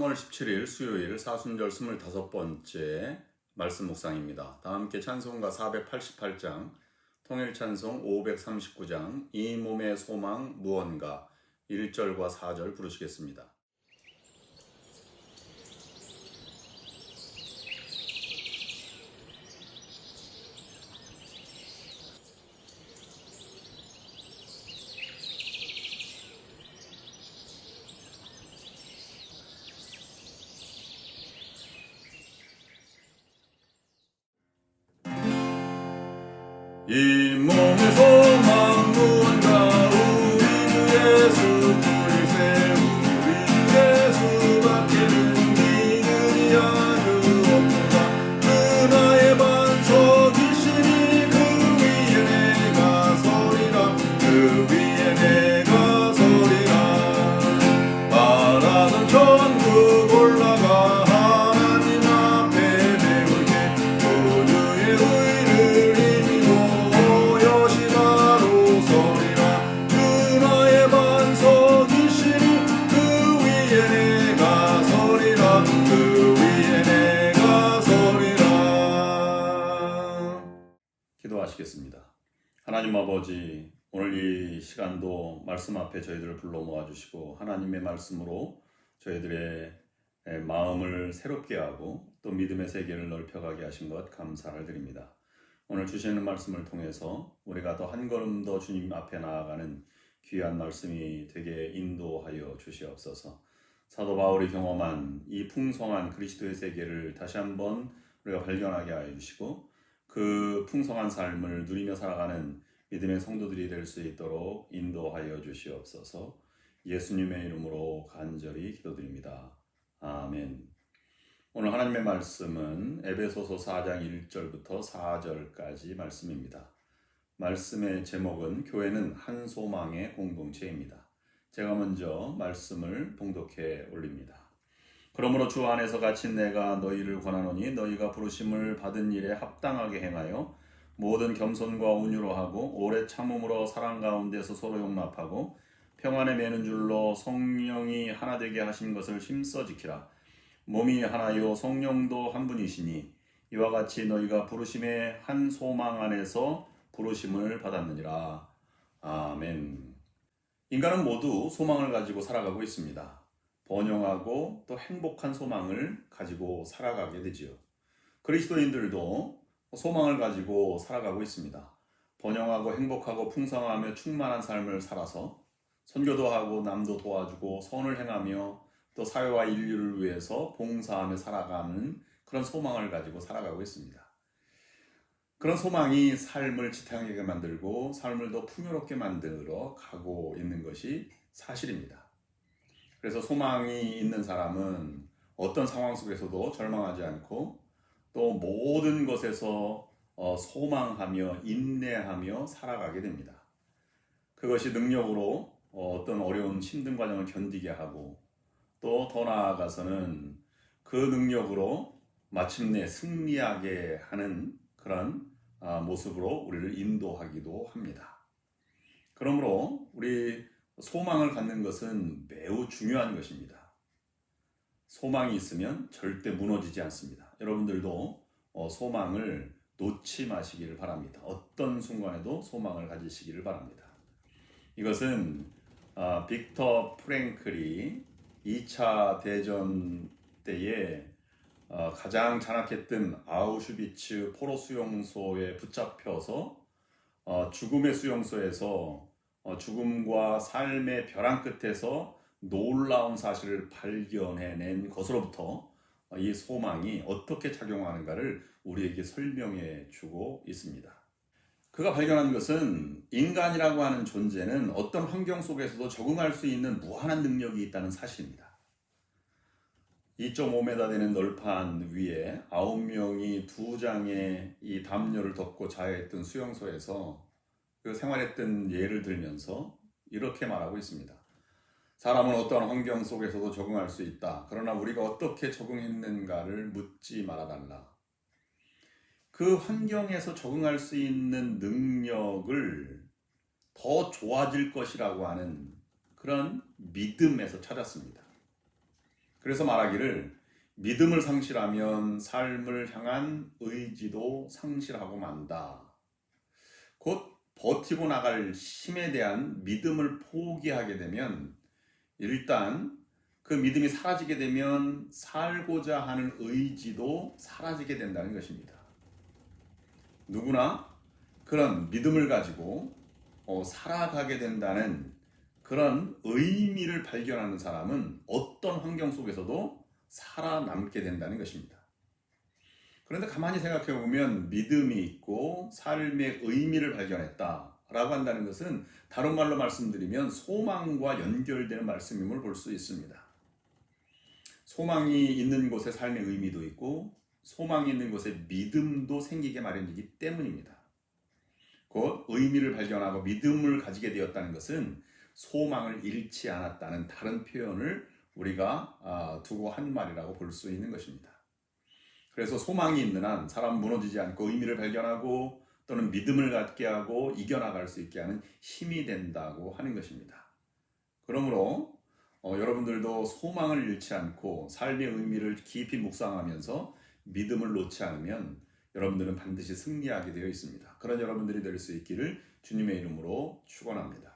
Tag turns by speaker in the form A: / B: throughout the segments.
A: 3월 17일 수요일 사순절 25번째 말씀 묵상입니다. 다 함께 찬송가 488장, 통일찬송 539장, 이 몸의 소망 무언가 1절과 4절 부르시겠습니다. 이 몸의 소망 무언가 우리 주 예수 그리스도 우리 예수밖에는 믿음이 아주 없도다. 그 나의 반석이시니 그 위에 내가 서리라. 그 위에 내가 서리라. 바라던 천국 올라가 하나님 앞에 배울게. 그주의 의를 기도하시겠습니다. 하나님 아버지, 오늘 이 시간도 말씀 앞에 저희들을 불러 모아주시고 하나님의 말씀으로 저희들의 마음을 새롭게 하고 또 믿음의 세계를 넓혀가게 하신 것 감사를 드립니다. 오늘 주시는 말씀을 통해서 우리가 더 한 걸음 더 주님 앞에 나아가는 귀한 말씀이 되게 인도하여 주시옵소서. 사도 바울이 경험한 이 풍성한 그리스도의 세계를 다시 한번 우리가 발견하게 하여 주시고 그 풍성한 삶을 누리며 살아가는 믿음의 성도들이 될 수 있도록 인도하여 주시옵소서. 예수님의 이름으로 간절히 기도드립니다. 아멘. 오늘 하나님의 말씀은 에베소서 4장 1절부터 4절까지 말씀입니다. 말씀의 제목은 교회는 한 소망의 공동체입니다. 제가 먼저 말씀을 봉독해 올립니다. 그러므로 주 안에서 갇힌 내가 너희를 권하노니 너희가 부르심을 받은 일에 합당하게 행하여 모든 겸손과 온유로 하고 오래 참음으로 사랑 가운데서 서로 용납하고 평안에 매는 줄로 성령이 하나 되게 하신 것을 힘써 지키라. 몸이 하나요 성령도 한 분이시니 이와 같이 너희가 부르심의 한 소망 안에서 부르심을 받았느니라. 아멘. 인간은 모두 소망을 가지고 살아가고 있습니다. 번영하고 또 행복한 소망을 가지고 살아가게 되지요. 그리스도인들도 소망을 가지고 살아가고 있습니다. 번영하고 행복하고 풍성하며 충만한 삶을 살아서 선교도 하고 남도 도와주고 선을 행하며 또 사회와 인류를 위해서 봉사하며 살아가는 그런 소망을 가지고 살아가고 있습니다. 그런 소망이 삶을 지탱하게 만들고 삶을 더 풍요롭게 만들어 가고 있는 것이 사실입니다. 그래서 소망이 있는 사람은 어떤 상황 속에서도 절망하지 않고 또 모든 것에서 소망하며 인내하며 살아가게 됩니다. 그것이 능력으로 어떤 어려운 힘든 과정을 견디게 하고 또 더 나아가서는 그 능력으로 마침내 승리하게 하는 그런 모습으로 우리를 인도하기도 합니다. 그러므로 우리 소망을 갖는 것은 매우 중요한 것입니다. 소망이 있으면 절대 무너지지 않습니다. 여러분들도 소망을 놓지 마시기를 바랍니다. 어떤 순간에도 소망을 가지시기를 바랍니다. 이것은 빅터 프랭클이 2차 대전 때에 가장 잔악했던 아우슈비츠 포로 수용소에 붙잡혀서 죽음의 수용소에서 죽음과 삶의 벼랑 끝에서 놀라운 사실을 발견해낸 것으로부터 이 소망이 어떻게 작용하는가를 우리에게 설명해 주고 있습니다. 그가 발견한 것은 인간이라고 하는 존재는 어떤 환경 속에서도 적응할 수 있는 무한한 능력이 있다는 사실입니다. 2.5m 되는 널판 위에 9명이 2장의 이 담요를 덮고 자야했던 수용소에서 그 생활했던 예를 들면서 이렇게 말하고 있습니다. 사람은 어떠한 환경 속에서도 적응할 수 있다. 그러나 우리가 어떻게 적응했는가를 묻지 말아달라. 그 환경에서 적응할 수 있는 능력을 더 좋아질 것이라고 하는 그런 믿음에서 찾았습니다. 그래서 말하기를 믿음을 상실하면 삶을 향한 의지도 상실하고 만다. 곧 버티고 나갈 힘에 대한 믿음을 포기하게 되면 일단 그 믿음이 사라지게 되면 살고자 하는 의지도 사라지게 된다는 것입니다. 누구나 그런 믿음을 가지고 살아가게 된다는 그런 의미를 발견하는 사람은 어떤 환경 속에서도 살아남게 된다는 것입니다. 그런데 가만히 생각해 보면 믿음이 있고 삶의 의미를 발견했다라고 한다는 것은 다른 말로 말씀드리면 소망과 연결되는 말씀임을 볼 수 있습니다. 소망이 있는 곳에 삶의 의미도 있고 소망이 있는 곳에 믿음도 생기게 마련이기 때문입니다. 곧 의미를 발견하고 믿음을 가지게 되었다는 것은 소망을 잃지 않았다는 다른 표현을 우리가 두고 한 말이라고 볼 수 있는 것입니다. 그래서 소망이 있는 한 사람 무너지지 않고 의미를 발견하고 또는 믿음을 갖게 하고 이겨나갈 수 있게 하는 힘이 된다고 하는 것입니다. 그러므로 여러분들도 소망을 잃지 않고 삶의 의미를 깊이 묵상하면서 믿음을 놓지 않으면 여러분들은 반드시 승리하게 되어 있습니다. 그런 여러분들이 될 수 있기를 주님의 이름으로 축원합니다.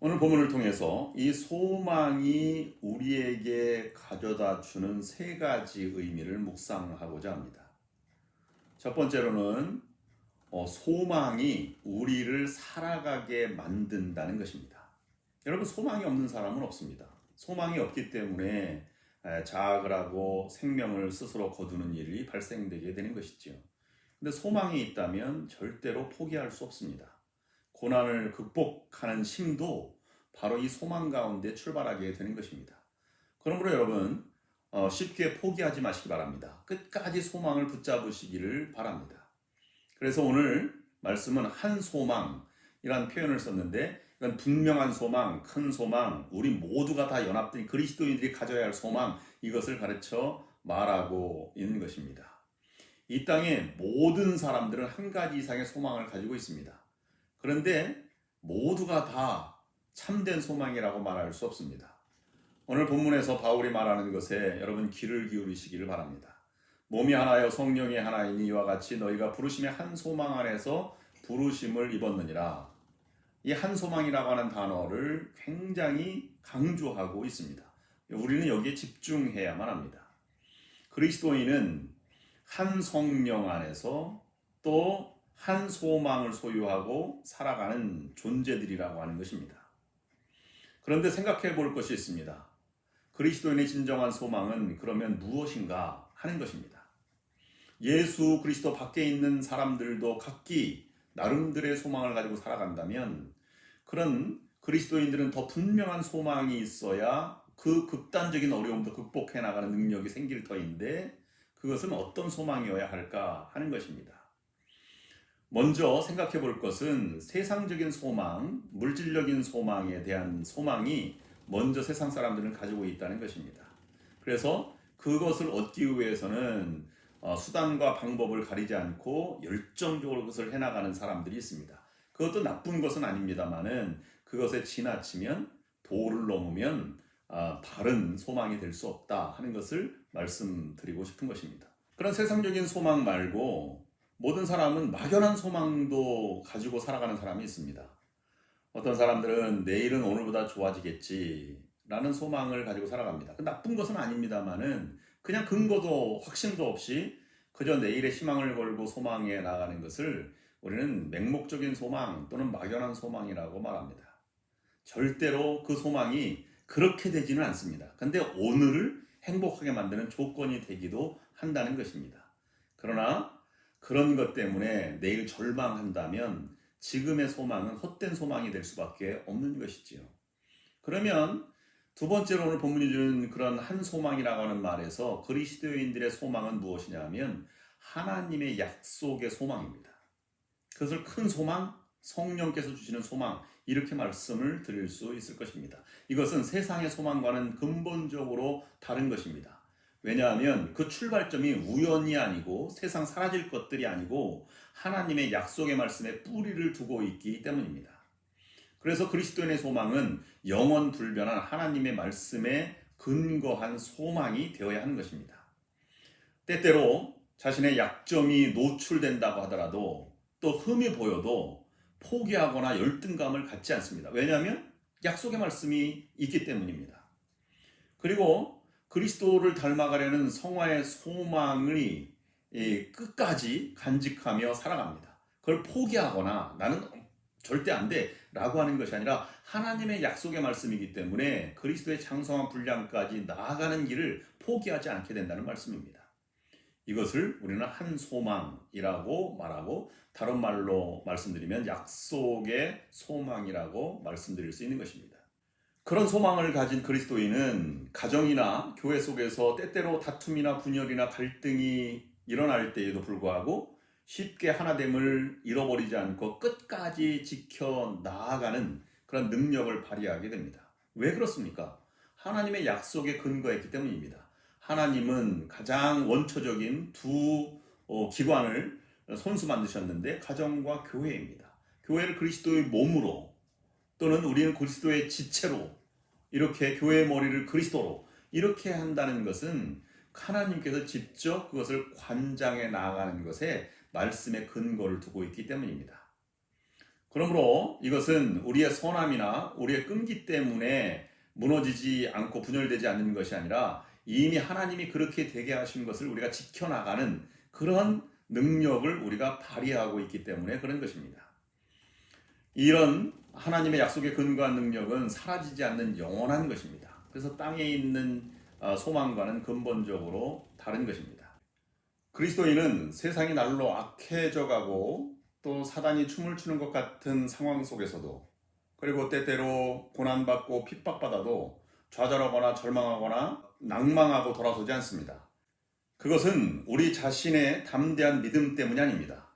A: 오늘 본문을 통해서 이 소망이 우리에게 가져다 주는 세 가지 의미를 묵상하고자 합니다. 첫 번째로는 소망이 우리를 살아가게 만든다는 것입니다. 여러분, 소망이 없는 사람은 없습니다. 소망이 없기 때문에 자학을 하고 생명을 스스로 거두는 일이 발생되게 되는 것이지요. 근데 소망이 있다면 절대로 포기할 수 없습니다. 고난을 극복하는 힘도 바로 이 소망 가운데 출발하게 되는 것입니다. 그러므로 여러분 쉽게 포기하지 마시기 바랍니다. 끝까지 소망을 붙잡으시기를 바랍니다. 그래서 오늘 말씀은 한 소망이라는 표현을 썼는데 이건 분명한 소망, 큰 소망, 우리 모두가 다 연합된 그리스도인들이 가져야 할 소망, 이것을 가르쳐 말하고 있는 것입니다. 이 땅의 모든 사람들은 한 가지 이상의 소망을 가지고 있습니다. 그런데 모두가 다 참된 소망이라고 말할 수 없습니다. 오늘 본문에서 바울이 말하는 것에 여러분 귀를 기울이시기를 바랍니다. 몸이 하나여 성령이 하나이니 이와 같이 너희가 부르심의 한 소망 안에서 부르심을 입었느니라. 이 한 소망이라고 하는 단어를 굉장히 강조하고 있습니다. 우리는 여기에 집중해야만 합니다. 그리스도인은 한 성령 안에서 또 한 소망을 소유하고 살아가는 존재들이라고 하는 것입니다. 그런데 생각해 볼 것이 있습니다. 그리스도인의 진정한 소망은 그러면 무엇인가 하는 것입니다. 예수 그리스도 밖에 있는 사람들도 각기 나름대로의 소망을 가지고 살아간다면 그런 그리스도인들은 더 분명한 소망이 있어야 그 극단적인 어려움도 극복해 나가는 능력이 생길 터인데 그것은 어떤 소망이어야 할까 하는 것입니다. 먼저 생각해 볼 것은 세상적인 소망, 물질적인 소망에 대한 소망이 먼저 세상 사람들은 가지고 있다는 것입니다. 그래서 그것을 얻기 위해서는 수단과 방법을 가리지 않고 열정적으로 그것을 해나가는 사람들이 있습니다. 그것도 나쁜 것은 아닙니다만은 그것에 지나치면 도를 넘으면 바른 소망이 될 수 없다 하는 것을 말씀드리고 싶은 것입니다. 그런 세상적인 소망 말고 모든 사람은 막연한 소망도 가지고 살아가는 사람이 있습니다. 어떤 사람들은 내일은 오늘보다 좋아지겠지 라는 소망을 가지고 살아갑니다. 나쁜 것은 아닙니다만은 그냥 근거도 확신도 없이 그저 내일의 희망을 걸고 소망해 나가는 것을 우리는 맹목적인 소망 또는 막연한 소망이라고 말합니다. 절대로 그 소망이 그렇게 되지는 않습니다. 근데 오늘을 행복하게 만드는 조건이 되기도 한다는 것입니다. 그러나 그런 것 때문에 내일 절망한다면 지금의 소망은 헛된 소망이 될 수밖에 없는 것이지요. 그러면 두 번째로 오늘 본문이 주는 그런 한 소망이라고 하는 말에서 그리스도인들의 소망은 무엇이냐 하면 하나님의 약속의 소망입니다. 그것을 큰 소망, 성령께서 주시는 소망 이렇게 말씀을 드릴 수 있을 것입니다. 이것은 세상의 소망과는 근본적으로 다른 것입니다. 왜냐하면 그 출발점이 우연이 아니고 세상 사라질 것들이 아니고 하나님의 약속의 말씀에 뿌리를 두고 있기 때문입니다. 그래서 그리스도인의 소망은 영원 불변한 하나님의 말씀에 근거한 소망이 되어야 하는 것입니다. 때때로 자신의 약점이 노출된다고 하더라도 또 흠이 보여도 포기하거나 열등감을 갖지 않습니다. 왜냐하면 약속의 말씀이 있기 때문입니다. 그리고 그리스도를 닮아가려는 성화의 소망이 끝까지 간직하며 살아갑니다. 그걸 포기하거나 나는 절대 안 돼 라고 하는 것이 아니라 하나님의 약속의 말씀이기 때문에 그리스도의 장성한 분량까지 나아가는 길을 포기하지 않게 된다는 말씀입니다. 이것을 우리는 한 소망이라고 말하고 다른 말로 말씀드리면 약속의 소망이라고 말씀드릴 수 있는 것입니다. 그런 소망을 가진 그리스도인은 가정이나 교회 속에서 때때로 다툼이나 분열이나 갈등이 일어날 때에도 불구하고 쉽게 하나됨을 잃어버리지 않고 끝까지 지켜 나아가는 그런 능력을 발휘하게 됩니다. 왜 그렇습니까? 하나님의 약속에 근거했기 때문입니다. 하나님은 가장 원초적인 두 기관을 손수 만드셨는데 가정과 교회입니다. 교회를 그리스도의 몸으로 또는 우리는 그리스도의 지체로 이렇게 교회의 머리를 그리스도로 이렇게 한다는 것은 하나님께서 직접 그것을 관장해 나아가는 것에 말씀의 근거를 두고 있기 때문입니다. 그러므로 이것은 우리의 선함이나 우리의 끈기 때문에 무너지지 않고 분열되지 않는 것이 아니라 이미 하나님이 그렇게 되게 하신 것을 우리가 지켜나가는 그런 능력을 우리가 발휘하고 있기 때문에 그런 것입니다. 이런 하나님의 약속에 근거한 능력은 사라지지 않는 영원한 것입니다. 그래서 땅에 있는 소망과는 근본적으로 다른 것입니다. 그리스도인은 세상이 날로 악해져가고 또 사단이 춤을 추는 것 같은 상황 속에서도 그리고 때때로 고난받고 핍박받아도 좌절하거나 절망하거나 낭망하고 돌아서지 않습니다. 그것은 우리 자신의 담대한 믿음 때문이 아닙니다.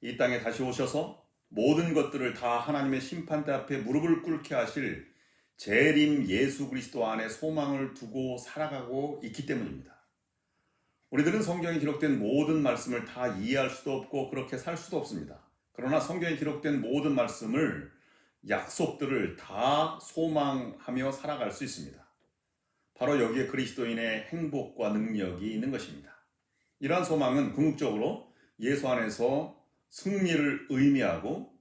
A: 이 땅에 다시 오셔서 모든 것들을 다 하나님의 심판대 앞에 무릎을 꿇게 하실 재림 예수 그리스도 안에 소망을 두고 살아가고 있기 때문입니다. 우리들은 성경에 기록된 모든 말씀을 다 이해할 수도 없고 그렇게 살 수도 없습니다. 그러나 성경에 기록된 모든 말씀을 약속들을 다 소망하며 살아갈 수 있습니다. 바로 여기에 그리스도인의 행복과 능력이 있는 것입니다. 이러한 소망은 궁극적으로 예수 안에서 승리를 의미하고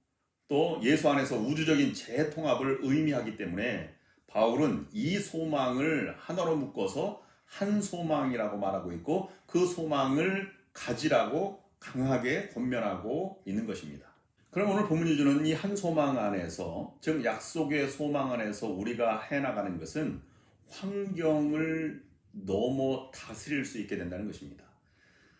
A: 또 예수 안에서 우주적인 재통합을 의미하기 때문에 바울은 이 소망을 하나로 묶어서 한 소망이라고 말하고 있고 그 소망을 가지라고 강하게 권면하고 있는 것입니다. 그럼 오늘 본문이 주는 이 한 소망 안에서 즉 약속의 소망 안에서 우리가 해나가는 것은 환경을 넘어 다스릴 수 있게 된다는 것입니다.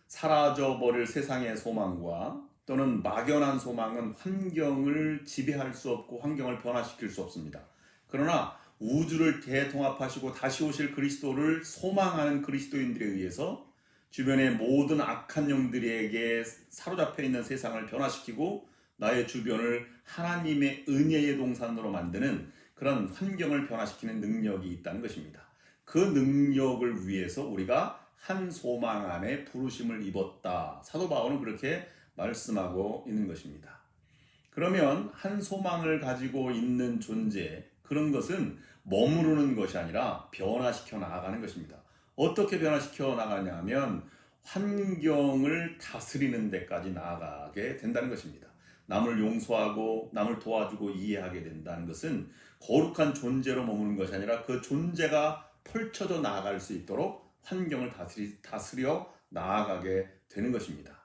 A: 사라져버릴 세상의 소망과 또는 막연한 소망은 환경을 지배할 수 없고 환경을 변화시킬 수 없습니다. 그러나 우주를 대통합하시고 다시 오실 그리스도를 소망하는 그리스도인들에 의해서 주변의 모든 악한 영들에게 사로잡혀 있는 세상을 변화시키고 나의 주변을 하나님의 은혜의 동산으로 만드는 그런 환경을 변화시키는 능력이 있다는 것입니다. 그 능력을 위해서 우리가 한 소망 안에 부르심을 입었다. 사도 바울은 그렇게 말씀하고 있는 것입니다. 그러면 한 소망을 가지고 있는 존재, 그런 것은 머무르는 것이 아니라 변화시켜 나가는 것입니다. 어떻게 변화시켜 나가냐 하면 환경을 다스리는 데까지 나아가게 된다는 것입니다. 남을 용서하고 남을 도와주고 이해하게 된다는 것은 거룩한 존재로 머무는 것이 아니라 그 존재가 펼쳐져 나아갈 수 있도록 환경을 다스려 나아가게 되는 것입니다.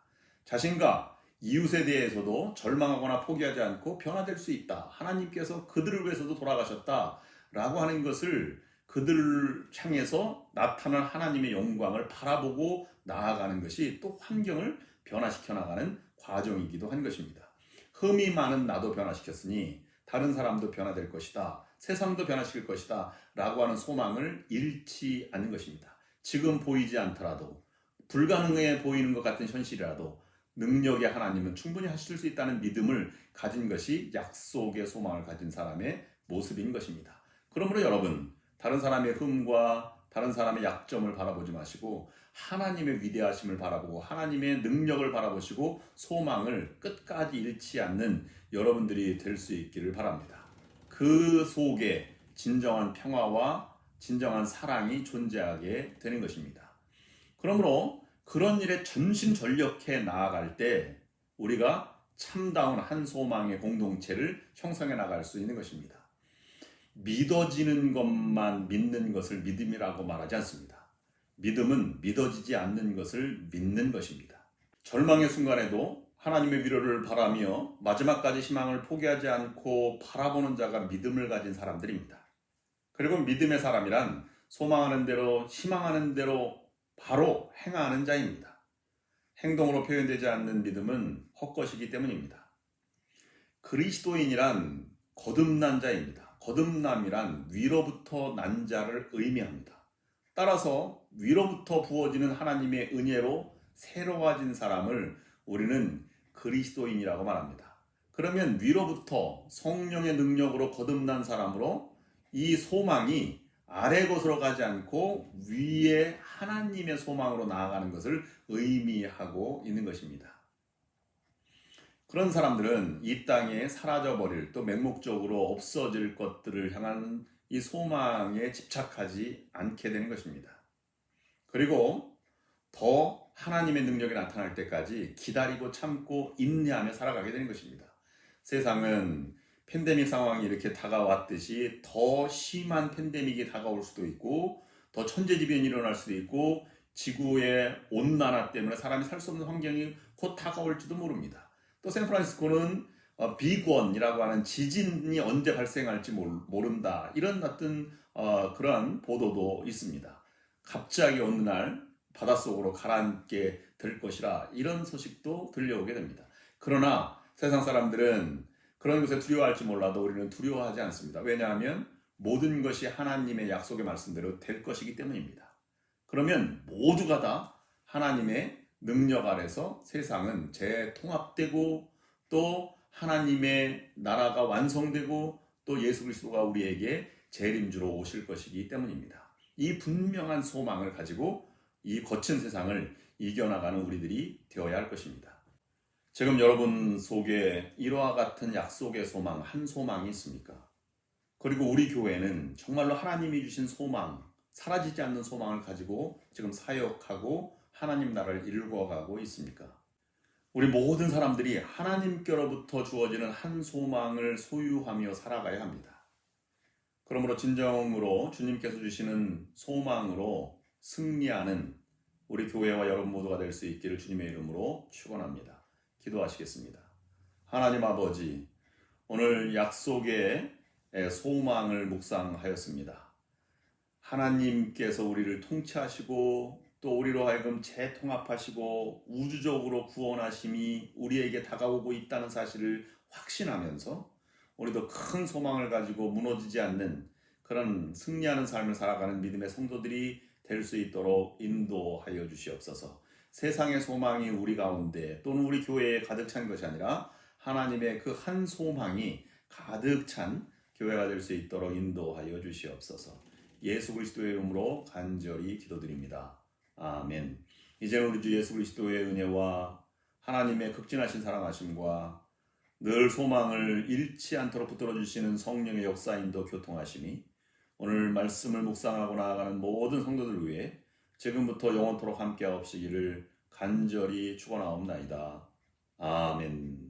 A: 자신과 이웃에 대해서도 절망하거나 포기하지 않고 변화될 수 있다. 하나님께서 그들을 위해서도 돌아가셨다. 라고 하는 것을 그들을 향해서 나타날 하나님의 영광을 바라보고 나아가는 것이 또 환경을 변화시켜 나가는 과정이기도 한 것입니다. 흠이 많은 나도 변화시켰으니 다른 사람도 변화될 것이다. 세상도 변화시킬 것이다. 라고 하는 소망을 잃지 않는 것입니다. 지금 보이지 않더라도 불가능해 보이는 것 같은 현실이라도 능력의 하나님은 충분히 하실 수 있다는 믿음을 가진 것이 약속의 소망을 가진 사람의 모습인 것입니다. 그러므로 여러분, 다른 사람의 흠과 다른 사람의 약점을 바라보지 마시고 하나님의 위대하심을 바라보고 하나님의 능력을 바라보시고 소망을 끝까지 잃지 않는 여러분들이 될 수 있기를 바랍니다. 그 속에 진정한 평화와 진정한 사랑이 존재하게 되는 것입니다. 그러므로 그런 일에 전심전력해 나아갈 때 우리가 참다운 한 소망의 공동체를 형성해 나갈 수 있는 것입니다. 믿어지는 것만 믿는 것을 믿음이라고 말하지 않습니다. 믿음은 믿어지지 않는 것을 믿는 것입니다. 절망의 순간에도 하나님의 위로를 바라며 마지막까지 희망을 포기하지 않고 바라보는 자가 믿음을 가진 사람들입니다. 그리고 믿음의 사람이란 소망하는 대로 희망하는 대로 바로 행하는 자입니다. 행동으로 표현되지 않는 믿음은 헛것이기 때문입니다. 그리스도인이란 거듭난 자입니다. 거듭남이란 위로부터 난 자를 의미합니다. 따라서 위로부터 부어지는 하나님의 은혜로 새로워진 사람을 우리는 그리스도인이라고 말합니다. 그러면 위로부터 성령의 능력으로 거듭난 사람으로 이 소망이 아래 것으로 가지 않고 위에 하나님의 소망으로 나아가는 것을 의미하고 있는 것입니다. 그런 사람들은 이 땅에 사라져버릴 또 맹목적으로 없어질 것들을 향한 이 소망에 집착하지 않게 되는 것입니다. 그리고 더 하나님의 능력이 나타날 때까지 기다리고 참고 인내하며 살아가게 되는 것입니다. 세상은 팬데믹 상황이 이렇게 다가왔듯이 더 심한 팬데믹이 다가올 수도 있고 더 천재지변이 일어날 수도 있고 지구의 온난화 때문에 사람이 살 수 없는 환경이 곧 다가올지도 모릅니다. 또 샌프란시스코는 빅원이라고 하는 지진이 언제 발생할지 모른다. 이런 어떤 그런 보도도 있습니다. 갑자기 어느 날 바닷속으로 가라앉게 될 것이라 이런 소식도 들려오게 됩니다. 그러나 세상 사람들은 그런 것에 두려워할지 몰라도 우리는 두려워하지 않습니다. 왜냐하면 모든 것이 하나님의 약속의 말씀대로 될 것이기 때문입니다. 그러면 모두가 다 하나님의 능력 아래서 세상은 재통합되고 또 하나님의 나라가 완성되고 또 예수 그리스도가 우리에게 재림주로 오실 것이기 때문입니다. 이 분명한 소망을 가지고 이 거친 세상을 이겨나가는 우리들이 되어야 할 것입니다. 지금 여러분 속에 이와 같은 약속의 소망, 한 소망이 있습니까? 그리고 우리 교회는 정말로 하나님이 주신 소망, 사라지지 않는 소망을 가지고 지금 사역하고 하나님 나라를 이루어가고 있습니까? 우리 모든 사람들이 하나님께로부터 주어지는 한 소망을 소유하며 살아가야 합니다. 그러므로 진정으로 주님께서 주시는 소망으로 승리하는 우리 교회와 여러분 모두가 될 수 있기를 주님의 이름으로 축원합니다. 기도하시겠습니다. 하나님 아버지, 오늘 약속의 소망을 묵상하였습니다. 하나님께서 우리를 통치하시고 또 우리로 하여금 재통합하시고 우주적으로 구원하심이 우리에게 다가오고 있다는 사실을 확신하면서 우리도 큰 소망을 가지고 무너지지 않는 그런 승리하는 삶을 살아가는 믿음의 성도들이 될 수 있도록 인도하여 주시옵소서. 세상의 소망이 우리 가운데 또는 우리 교회에 가득 찬 것이 아니라 하나님의 그 한 소망이 가득 찬 교회가 될 수 있도록 인도하여 주시옵소서. 예수 그리스도의 이름으로 간절히 기도드립니다. 아멘. 이제는 우리 주 예수 그리스도의 은혜와 하나님의 극진하신 사랑하심과 늘 소망을 잃지 않도록 붙들어 주시는 성령의 역사인도 교통하심이 오늘 말씀을 묵상하고 나아가는 모든 성도들 위해 지금부터 영원토록 함께하옵시기를 간절히 축원하옵나이다. 아멘.